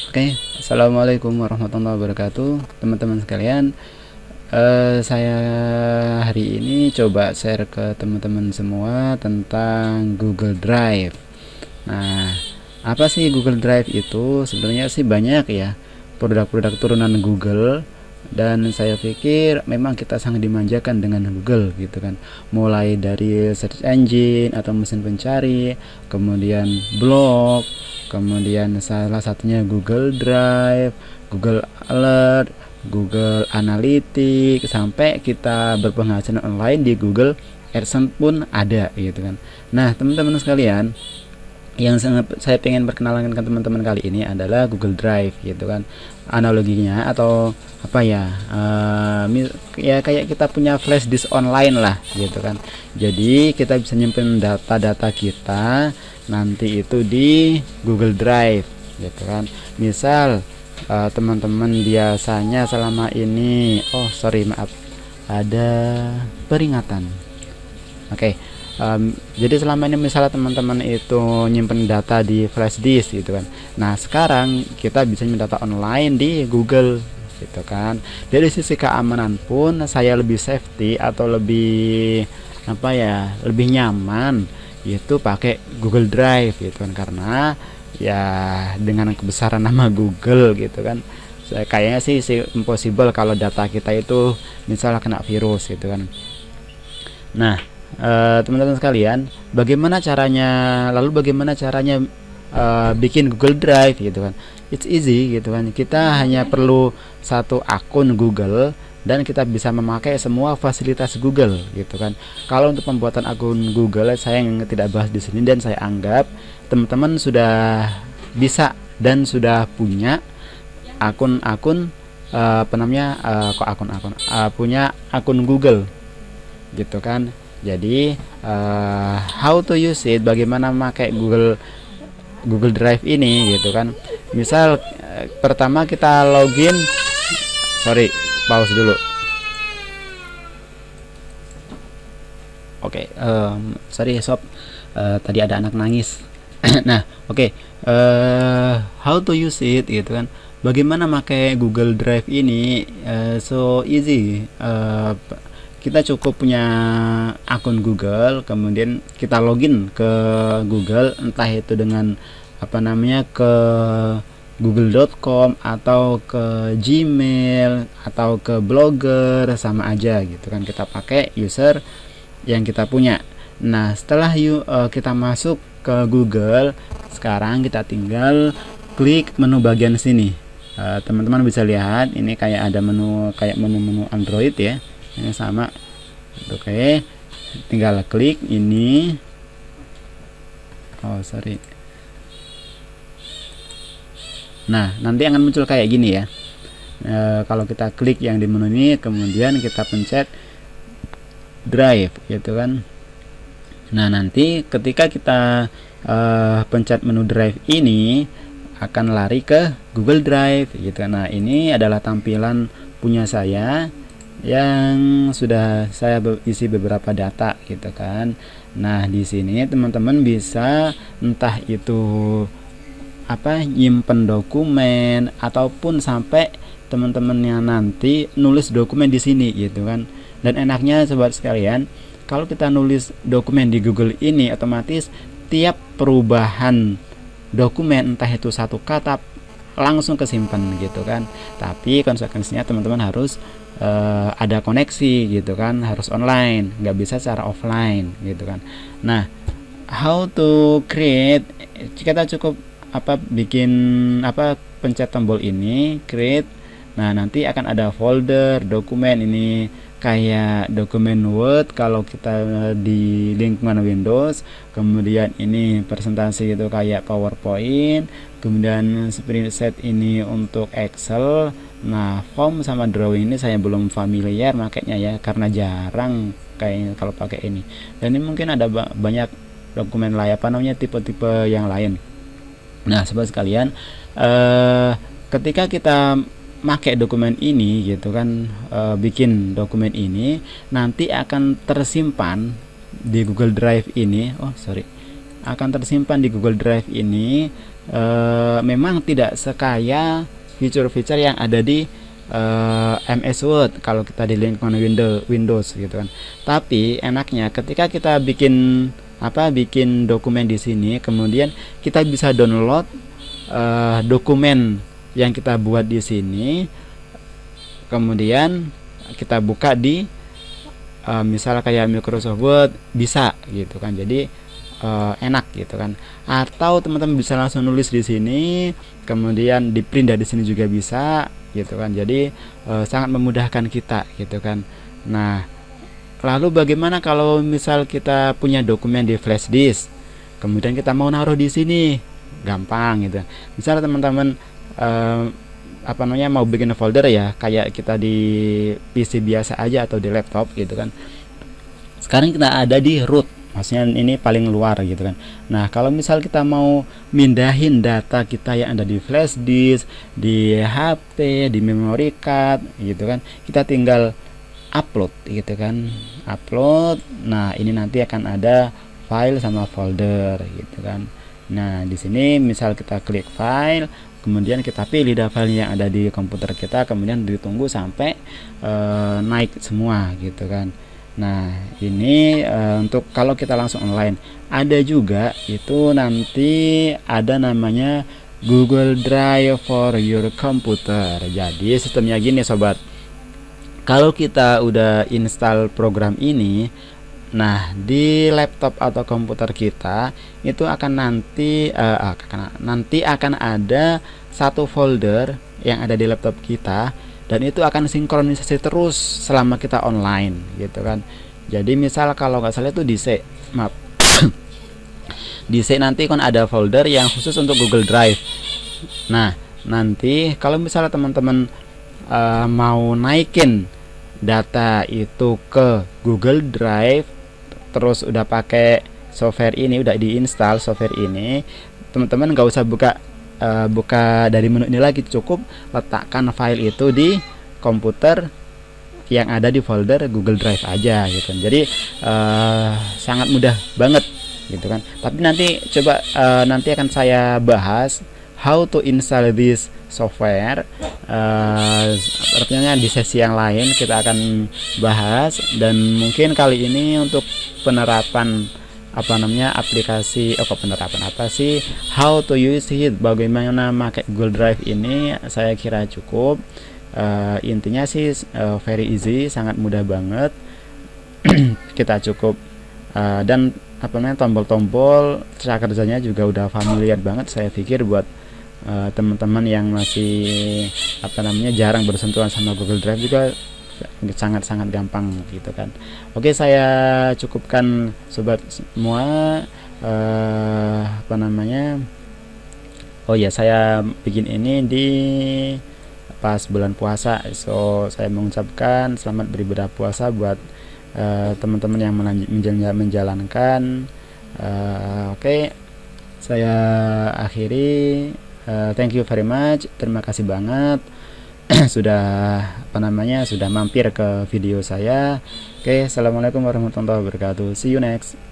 Oke, assalamualaikum warahmatullahi wabarakatuh, teman-teman sekalian. Saya hari ini coba share ke teman-teman semua tentang Google Drive. Nah, apa sih Google Drive itu? Sebenarnya sih banyak ya produk-produk turunan Google, dan saya pikir memang kita sangat dimanjakan dengan Google gitu kan. Mulai dari search engine atau mesin pencari, kemudian blog, kemudian salah satunya Google Drive, Google Alert, Google Analytics, sampai kita berpenghasilan online di Google AdSense pun ada gitu kan. Nah, teman-teman sekalian, yang saya pengen perkenalkan ke teman-teman kali ini adalah Google Drive gitu kan. Analoginya atau apa ya, ya kayak kita punya flash disk online lah gitu kan. Jadi kita bisa nyimpen data-data kita nanti itu di Google Drive gitu kan. Misal teman-teman biasanya selama ini, maaf, ada peringatan. Oke. Jadi selama ini misalnya teman-teman itu nyimpen data di flash disk gitu kan. Nah, sekarang kita bisa nyimpen data online di Google gitu kan. Dari sisi keamanan pun saya lebih safety atau lebih lebih nyaman itu pakai Google Drive gitu kan, karena ya dengan kebesaran nama Google gitu kan. Kayaknya sih impossible kalau data kita itu misalnya kena virus gitu kan. Nah, teman-teman sekalian, bagaimana caranya bikin Google Drive gitu kan. It's easy gitu kan. Kita hanya perlu satu akun Google dan kita bisa memakai semua fasilitas Google gitu kan. Kalau untuk pembuatan akun Google saya yang tidak bahas di sini, dan saya anggap teman-teman sudah bisa dan sudah punya akun-akun punya akun Google gitu kan. Jadi how to use it, bagaimana memakai Google Drive ini gitu kan. Misal pertama kita login, pause dulu. Oke, sob, tadi ada anak nangis. Nah, oke, how to use it gitu kan. Bagaimana pakai Google Drive ini? So easy. Kita cukup punya akun Google, kemudian kita login ke Google, entah itu dengan ke google.com atau ke Gmail atau ke Blogger, sama aja gitu kan. Kita pakai user yang kita punya. Nah, setelah kita masuk ke Google, sekarang kita tinggal klik menu bagian sini. Teman-teman bisa lihat ini kayak ada menu Android ya. Ini sama. Oke, tinggal klik ini. Nah, nanti akan muncul kayak gini ya. Kalau kita klik yang di menu ini, kemudian kita pencet Drive gitu kan. Nah, nanti ketika kita pencet menu Drive ini akan lari ke Google Drive gitu. Nah, ini adalah tampilan punya saya yang sudah saya isi beberapa data gitu kan. Nah, di sini teman-teman bisa entah itu nyimpen dokumen ataupun sampai teman-temannya nanti nulis dokumen di sini gitu kan. Dan enaknya sobat sekalian, kalau kita nulis dokumen di Google ini, otomatis tiap perubahan dokumen entah itu satu kata langsung kesimpan gitu kan. Tapi konsekuensinya teman-teman harus ada koneksi gitu kan, harus online, nggak bisa secara offline gitu kan. Nah, how to create, kita cukup pencet tombol ini create. Nah, nanti akan ada folder dokumen, ini kayak dokumen Word kalau kita di lingkungan Windows, kemudian ini presentasi itu kayak PowerPoint, kemudian spreadsheet ini untuk Excel. Nah, form sama drawing ini saya belum familiar makanya ya, karena jarang kayak kalau pakai ini. Dan ini mungkin ada banyak dokumen lain tipe-tipe yang lain. Nah, sobat sekalian, ketika kita pakai dokumen ini gitu kan, bikin dokumen ini nanti akan tersimpan di Google Drive ini. akan tersimpan di Google Drive ini memang tidak sekaya fitur-fitur yang ada di MS Word kalau kita di lingkungan Windows gitu kan. Tapi enaknya ketika kita bikin dokumen di sini, kemudian kita bisa download dokumen yang kita buat di sini, kemudian kita buka di misal kayak Microsoft Word, bisa gitu kan. Jadi enak gitu kan. Atau teman-teman bisa langsung nulis di sini, kemudian di print dari sini juga bisa gitu kan. Jadi sangat memudahkan kita gitu kan. Nah, lalu bagaimana kalau misal kita punya dokumen di flash disk, kemudian kita mau naruh di sini? Gampang gitu. Misal teman-teman mau bikin folder ya, kayak kita di PC biasa aja atau di laptop gitu kan. Sekarang kita ada di root, maksudnya ini paling luar gitu kan. Nah, kalau misal kita mau mindahin data kita yang ada di flash disk, di HP, di memory card gitu kan, kita tinggal upload gitu kan, upload. Nah, ini nanti akan ada file sama folder gitu kan. Nah, di sini misal kita klik file, kemudian kita pilih file yang ada di komputer kita, kemudian ditunggu sampai naik semua gitu kan. Nah, ini untuk kalau kita langsung online. Ada juga itu nanti ada namanya Google Drive for your computer. Jadi sistemnya gini sobat, kalau kita udah install program ini, nah di laptop atau komputer kita itu akan nanti akan ada satu folder yang ada di laptop kita, dan itu akan sinkronisasi terus selama kita online gitu kan. Jadi misal kalau nggak salah itu di C di C nanti kan ada folder yang khusus untuk Google Drive. Nah, nanti kalau misalnya teman-teman mau naikin data itu ke Google Drive, terus udah pakai software ini, udah diinstal software ini, teman-teman nggak usah buka dari menu ini lagi, cukup letakkan file itu di komputer yang ada di folder Google Drive aja gitu kan. Jadi sangat mudah banget gitu kan. Tapi nanti coba nanti akan saya bahas how to install this software. Artinya di sesi yang lain kita akan bahas, dan mungkin kali ini untuk penerapan aplikasi penerapan how to use it, bagaimana pakai Google Drive ini, saya kira cukup. Intinya sih very easy, sangat mudah banget. Kita cukup dan tombol-tombol cara kerjanya juga udah familiar banget, saya pikir buat teman-teman yang masih jarang bersentuhan sama Google Drive juga sangat-sangat gampang gitu kan. Oke, saya cukupkan sobat semua. Oh ya, saya bikin ini di pas bulan puasa, so saya mengucapkan selamat beribadah puasa buat teman-teman yang menjalankan. Oke, saya akhiri. Thank you very much, terima kasih banget sudah sudah mampir ke video saya. Oke, assalamualaikum warahmatullahi wabarakatuh, see you next.